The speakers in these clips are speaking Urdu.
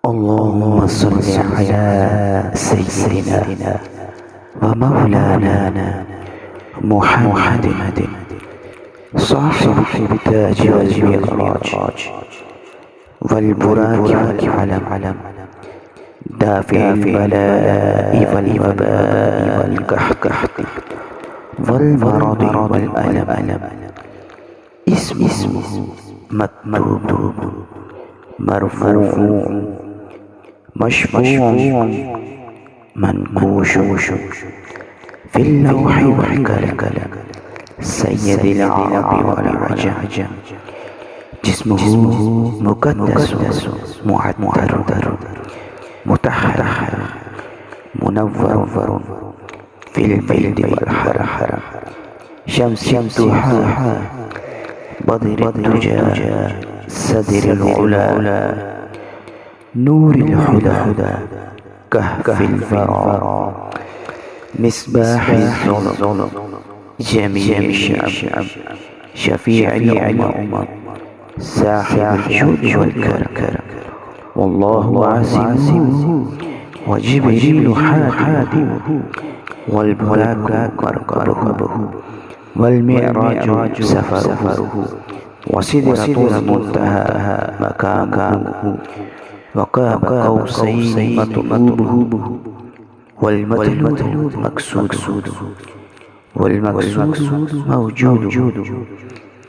اللهم صل على سيدنا ومولانا محمد صاحب التاج والمعراج والبراق والعلم دافع البلاء والوباء والقحط والمرض والألم اسمه مكتوب مرفوع مشفوع منقوش في اللوح والقلم سيد العرب والعجم جسمه مقدس معطر مطهر منور في البيت والحرم شمس الضحى بدر الدجى صدر العلا نور الهدى كهف الورى مصباح الظلم جميع الشعب شفيع الأمم صاحب الجود والكرم والله عاصمه وجبريل حاكمه والبراق مركبه والمعراج سفره وسدرة المنتهى مكانه وقاب قوسين مطلوبه والمطلوب مقصوده والمقصود موجود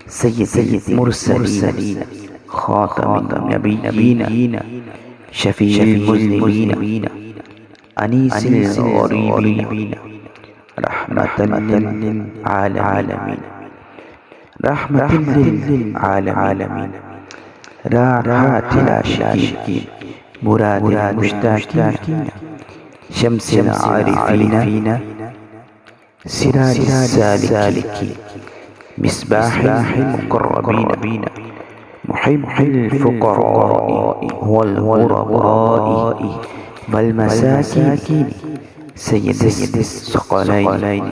سيد المرسلين خاتم النبيين شفيع المذنبين أنيس الغريبين رحمة للعالمين رحمة للعالمين راحات العاشقين مراد المشتاقين شمس العارفين سراج السالكين مصباح المقربين محب الفقراء والغرباء والمساكين سيد الثقلين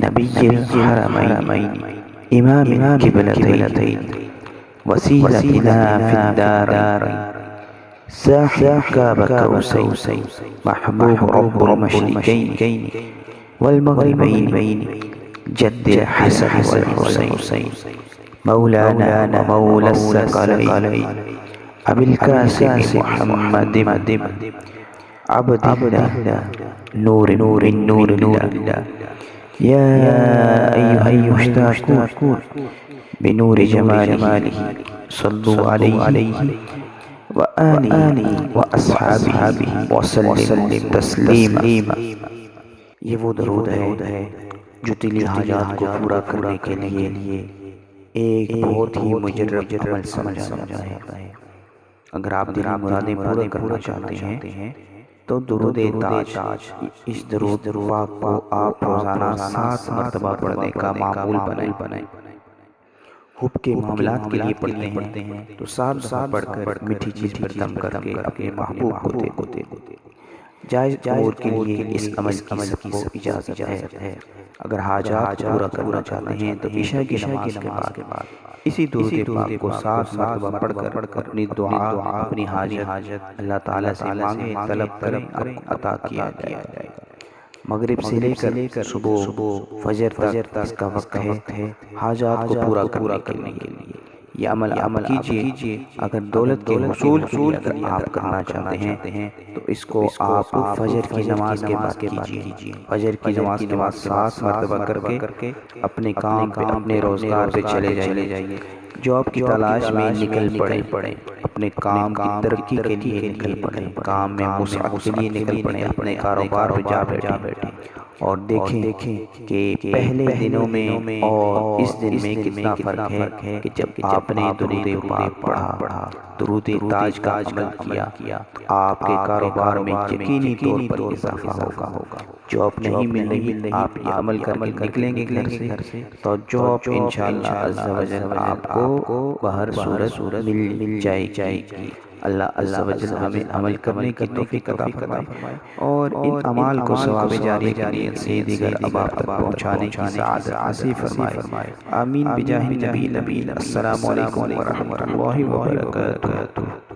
نبي الحرمين إمام القبلتين وسيلتنا في الدارين ساحب كاب كوسين محبوب رب المشرقين والمغربين جد الحسن والحسين مولانا ومولى الثقلين أبي القاسم محمد عبد الله نور الله يا أيها المشتاقون بنور جماله صلوا عليه وآله وأصحابه وسلم تسلیما۔ یہ وہ درود ہے جو دلی حاجات کو پورا کرنے کے لیے ایک بہت ہی مجرب عمل سمجھا جاتا ہے۔ اگر آپ دلی مرادیں پورا کرنا چاہتے ہیں تو درود تاج اس درود پاک کو آپ روزانہ 7 مرتبہ پڑھنے کا معمول بنائیں۔ حب کے معاملات کے لیے پڑھتے ہیں تو 7 دفعہ پڑھ کر میٹھی چیز پر دم کر کے اپنے محبوب کو دے۔ جائز امور کے لیے اس عمل کی سب کو اجازت ہے۔ اگر حاجات پورا کرنا چاہتے ہیں تو عشاء کی نماز کے بعد اسی درود پاک کو 7 مرتبہ پڑھ کر اپنی دعا اپنی حاجت اللہ تعالیٰ سے مانگیں، طلب کریں، عطا کیا جائے گا۔ مغرب سے لے کر صبح فجر تک اس کا وقت ہے حاجات کو پورا کرنے کے لیے۔ یہ عمل کیجئے۔ اگر دولت کے حصول اگر آپ کرنا چاہتے ہیں تو اس کو آپ فجر کی نماز کے بعد کیجئے۔ فجر کی نماز کے بعد 7 مرتبہ کر کے اپنے کام پہ اپنے روزگار پہ چلے جائیے۔ جو آپ کی تلاش میں نکل پڑے، اپنے کام کی ترقی کے لیے نکل پڑے، کام میں وسعت کے لیے نکل پڑے، اپنے کاروبار پہ جا بیٹھے اور دیکھیں کہ پہلے دنوں میں اور اس دن میں کتنا فرق ہے کہ جب آپ نے درود پاک پڑھا، درود تاج کا عمل کیا، آپ کے کاروبار میں یقینی طور پر اضافہ ہوگا۔ جاب نہیں مل رہی، آپ یہ عمل کر کے نکلیں گے گھر سے تو جاب انشاءاللہ عز و جل آپ کو بہر صورت مل جائے گی۔ اللہ عز و جل ہمیں عمل کرنے کی توفیق عطا فرمائے اور ان اعمال کو ثواب جاری کے لیے سے دیگر ابواب تک پہنچانے کی سعادت نصیب فرمائے۔ آمین بجاہ النبی۔ السلام علیکم ورحمۃ اللہ وبرکاتہ۔